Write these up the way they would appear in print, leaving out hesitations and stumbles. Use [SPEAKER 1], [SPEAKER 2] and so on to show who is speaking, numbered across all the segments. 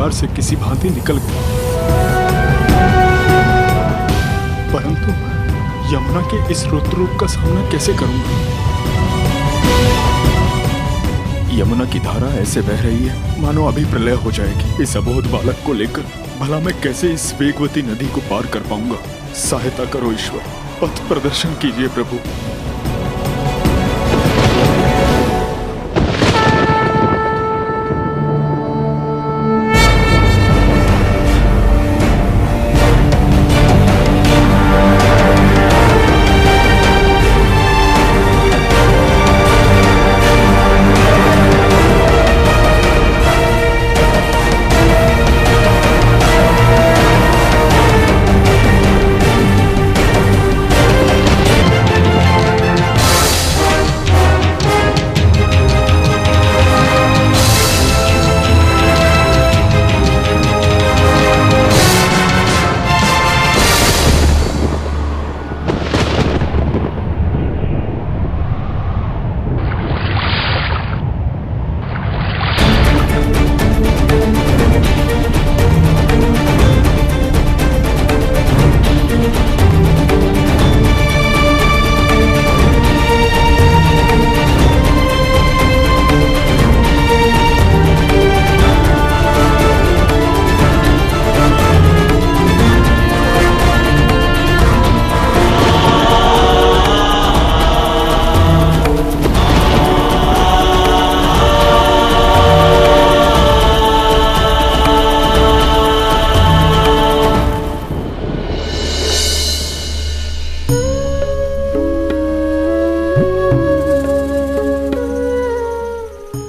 [SPEAKER 1] अंधकार से किसी भांति निकल गया, परंतु यमुना के इस रुद्र रूप का सामना कैसे करूंगा? यमुना की धारा ऐसे बह रही है मानो अभी प्रलय हो जाएगी। इस अबोध बालक को लेकर भला मैं कैसे इस वेगवती नदी को पार कर पाऊंगा? सहायता करो ईश्वर, पथ प्रदर्शन कीजिए प्रभु।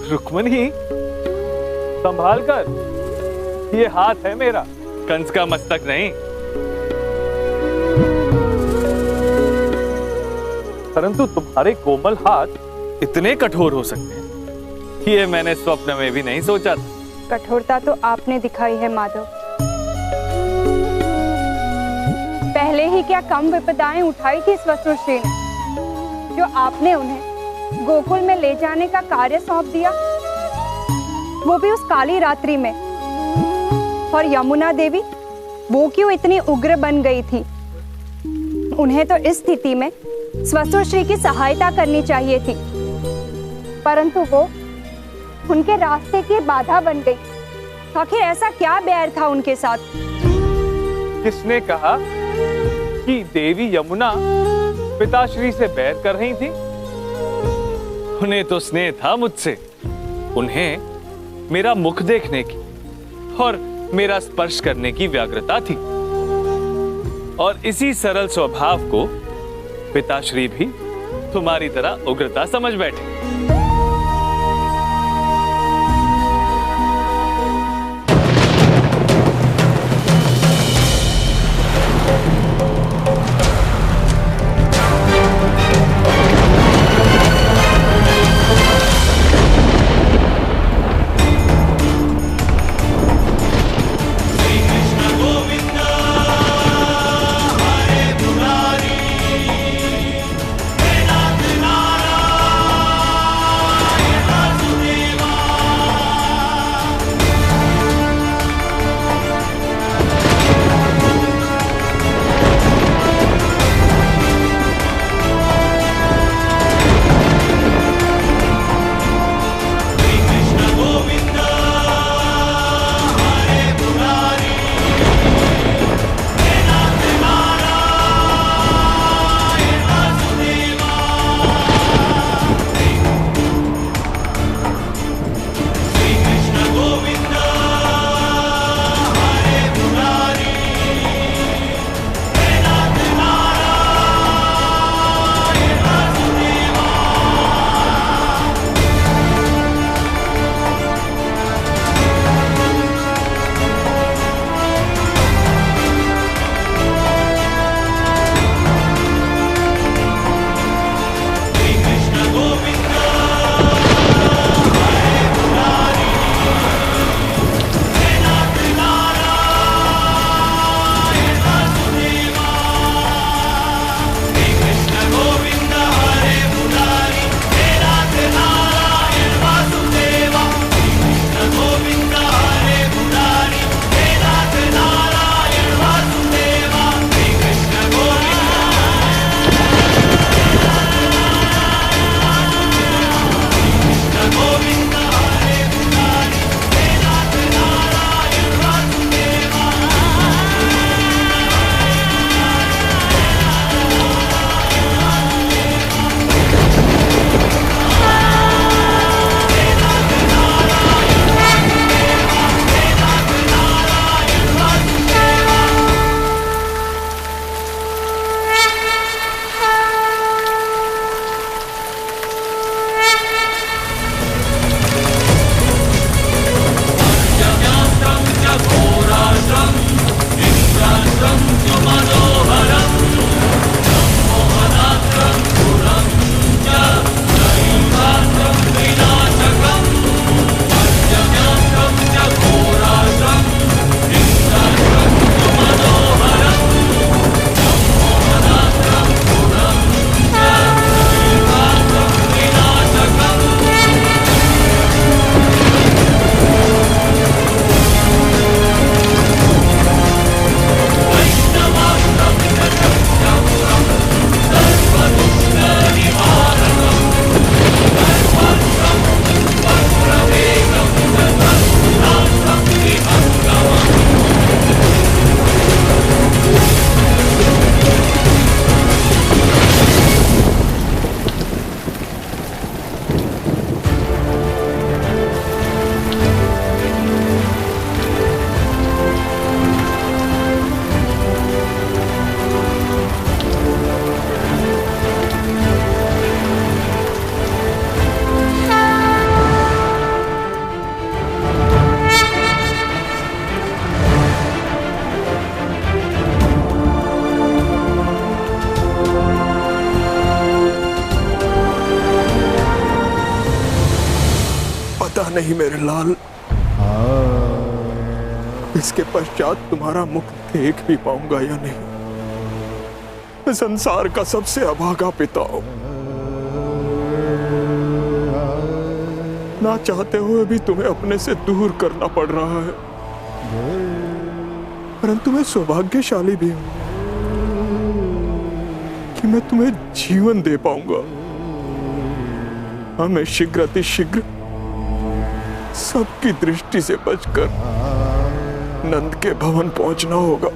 [SPEAKER 2] रुक्मणी, संभाल कर, ये हाथ है मेरा, कंस का मस्तक नहीं। परंतु तुम्हारे कोमल हाथ इतने कठोर हो सकते हैं, ये मैंने स्वप्न में भी नहीं सोचा था।
[SPEAKER 3] कठोरता तो आपने दिखाई है माधव। पहले ही क्या कम विपदाएं उठाई थी स्वसुरश्री ने, जो आपने उन्हें गोकुल में ले जाने का कार्य सौंप दिया, वो भी उस काली रात्रि में। और यमुना देवी, वो क्यों इतनी उग्र बन गई थी? उन्हें तो इस स्थिति में स्वसुरश्री की सहायता करनी चाहिए थी, परंतु वो उनके रास्ते की बाधा बन गई। आखिर ऐसा क्या बैर था उनके साथ?
[SPEAKER 2] किसने कहा कि देवी यमुना पिताश्री से बैर कर रही थी? उन्हें तो स्नेह था मुझसे। उन्हें मेरा मुख देखने की और मेरा स्पर्श करने की व्याग्रता थी, और इसी सरल स्वभाव को पिताश्री भी तुम्हारी तरह उग्रता समझ बैठे।
[SPEAKER 1] नहीं मेरे लाल। इसके पश्चात तुम्हारा मुख देख भी पाऊंगा या नहीं। मैं संसार का सबसे अभागा पिता हूं। ना चाहते हुए भी तुम्हें अपने से दूर करना पड़ रहा है, परंतु मैं सौभाग्यशाली भी हूं कि मैं तुम्हें जीवन दे पाऊंगा। हमें शीघ्र अतिशीघ्र सबकी दृष्टि से बचकर नंद के भवन पहुंचना होगा।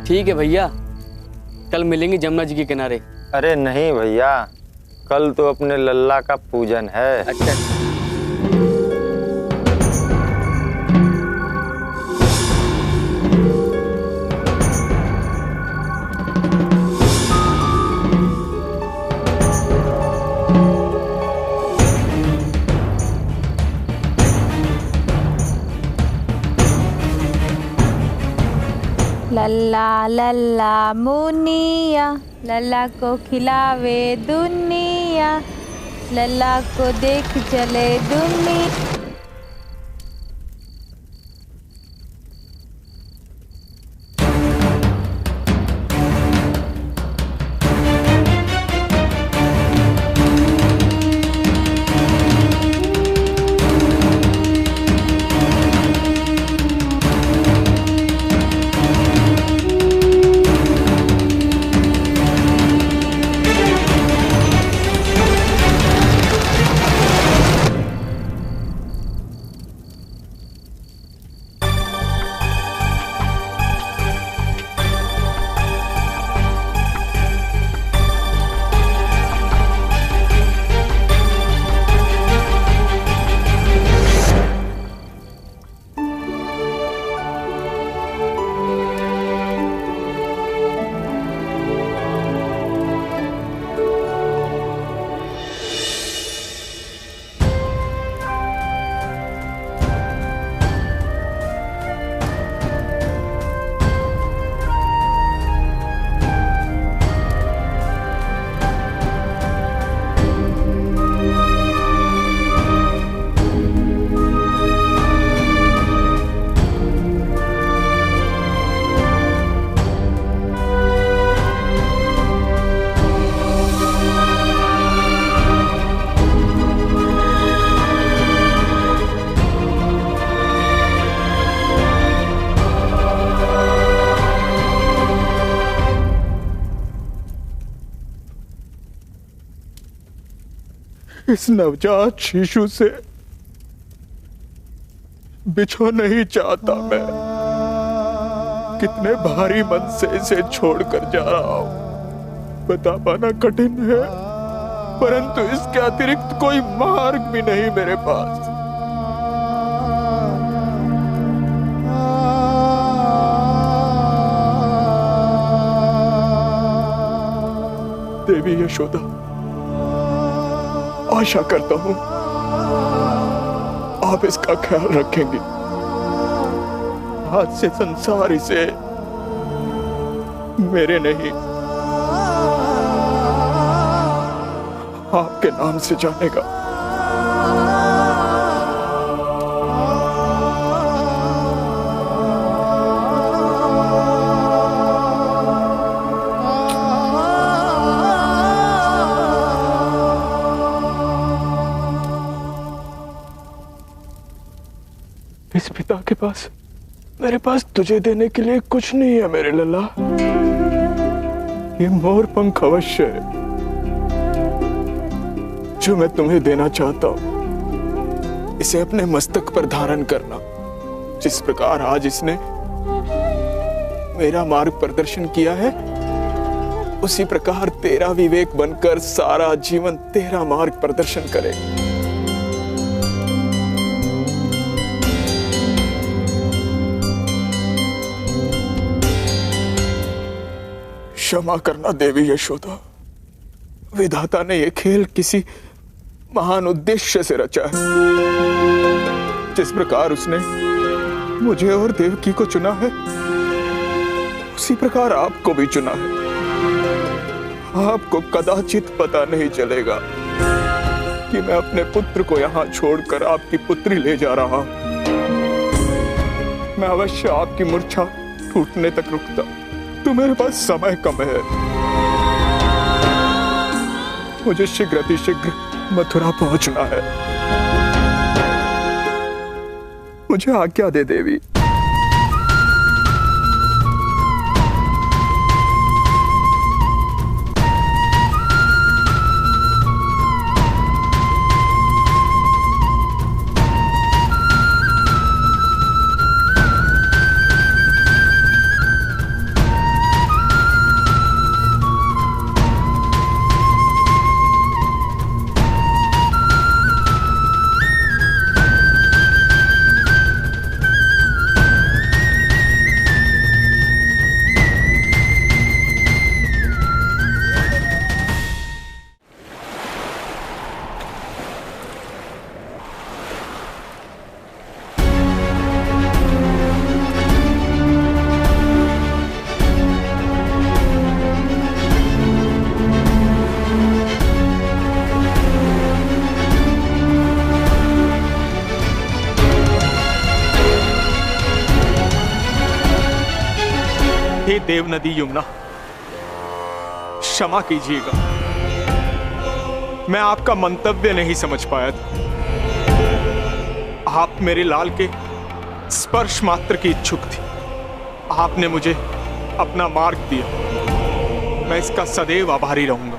[SPEAKER 4] ठीक है भैया, कल मिलेंगे जमुना जी के किनारे।
[SPEAKER 5] अरे नहीं भैया, कल तो अपने लल्ला का पूजन है।
[SPEAKER 4] अच्छा।
[SPEAKER 6] लल्ला लल्ला मुनिया, लल्ला को खिलावे दुनिया, लल्ला को देख चले दुनिया।
[SPEAKER 1] इस नवजात शिशु से बिछो नहीं चाहता मैं। कितने भारी मन से इसे छोड़कर जा रहा हूं, बता पाना कठिन है, परंतु इसके अतिरिक्त कोई मार्ग भी नहीं मेरे पास। देवी यशोदा, आशा करता हूं आप इसका ख्याल रखेंगे। आज से संसार इसे मेरे नहीं, आपके नाम से जानेगा। इस पिता के पास, मेरे पास तुझे देने के लिए कुछ नहीं है मेरे लल्ला। ये मोर पंख अवश्य है जो मैं तुम्हें देना चाहता हूं। इसे अपने मस्तक पर धारण करना। जिस प्रकार आज इसने मेरा मार्ग प्रदर्शन किया है, उसी प्रकार तेरा विवेक बनकर सारा जीवन तेरा मार्ग प्रदर्शन करे। क्षमा करना देवी यशोदा, विधाता ने यह खेल किसी महान उद्देश्य से रचा है। जिस प्रकार उसने मुझे और देवकी को चुना है, उसी प्रकार आपको भी चुना है। आपको कदाचित पता नहीं चलेगा कि मैं अपने पुत्र को यहाँ छोड़कर आपकी पुत्री ले जा रहा हूं। मैं अवश्य आपकी मूर्छा टूटने तक रुकता, तो मेरे पास समय कम है। मुझे शीघ्र अतिशीघ्र मथुरा पहुंचना है। मुझे आज्ञा दे देवी। हे देव नदी यमुना, क्षमा कीजिएगा, मैं आपका मंतव्य नहीं समझ पाया था। आप मेरे लाल के स्पर्श मात्र की इच्छुक थी। आपने मुझे अपना मार्ग दिया, मैं इसका सदैव आभारी रहूंगा।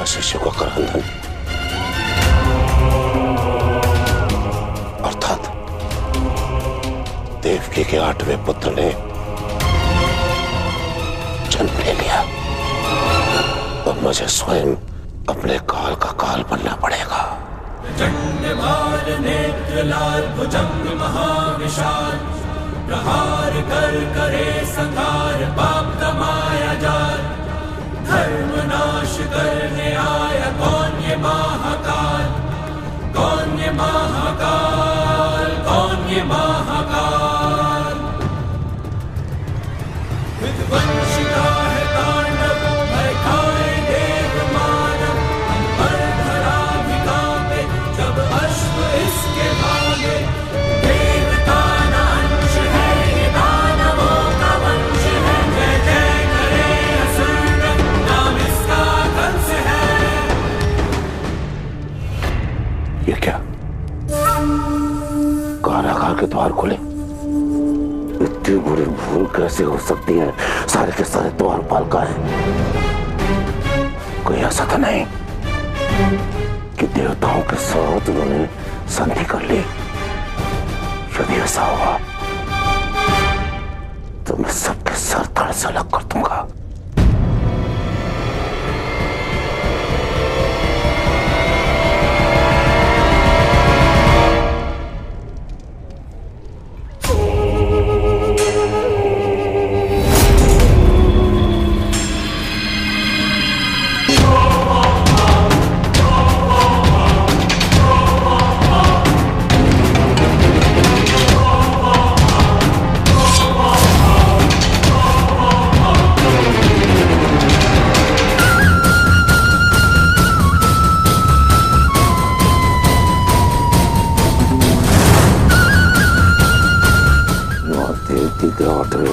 [SPEAKER 7] शिशु का क्रंदन अर्थात देवकी के 8वें पुत्र ने जन्म ले लिया, तो मुझे स्वयं अपने काल का काल बनना पड़ेगा।
[SPEAKER 8] चंडमाल नेत्र लाल भुजंग महाविशाल, प्रहार कर करे संहार पाप का माया जाल। धर्म नाश करने आया कौन ये महाकाल, कौन ये महाकाल, कौन ये महाकाल। विध्वंस का है तांडव, भय खाए देव मानव। पर धरा भी कांपे जब अश्व इसके भागे। देवता न अंश है ये दानवों का वंश है। जय जय करे असुर, नाम इसका कंस है।
[SPEAKER 7] ये क्या कारागार के द्वार खुले? इतनी बुरी भूल कैसे हो सकती है? सारे के सारे द्वारपाल का है। कोई ऐसा तो नहीं कि देवताओं के साथ उन्होंने संधि कर ली? यदि ऐसा हुआ तो मैं सबके सर धड़ से अलग कर दूंगा।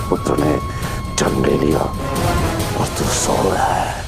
[SPEAKER 7] पुत्र ने जन्म ले लिया और तू सो रहा है।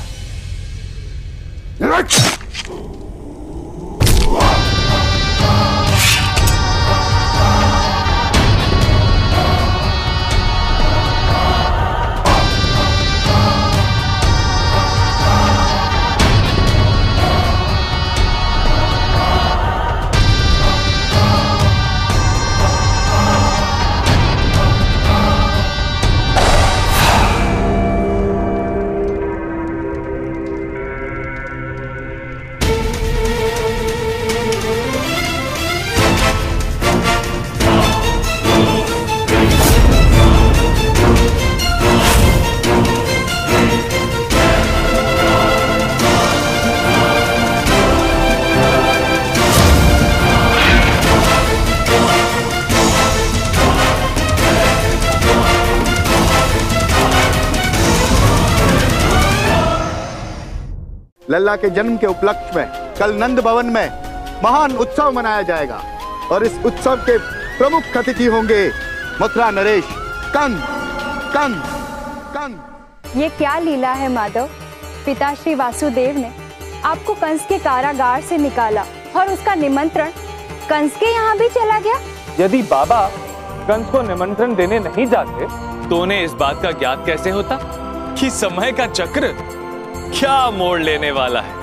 [SPEAKER 9] लल्ला के जन्म के उपलक्ष्य में कल नंद भवन में महान उत्सव मनाया जाएगा और इस उत्सव के प्रमुख अतिथि होंगे मथुरा नरेश कंस। कंस कंस
[SPEAKER 3] ये क्या लीला है माधव? पिता श्री वासुदेव ने आपको कंस के कारागार से निकाला और उसका निमंत्रण कंस के यहाँ भी चला गया।
[SPEAKER 2] यदि बाबा कंस को निमंत्रण देने नहीं जाते तो उन्हें इस बात का ज्ञात कैसे होता कि समय का चक्र क्या मोड़ लेने वाला है।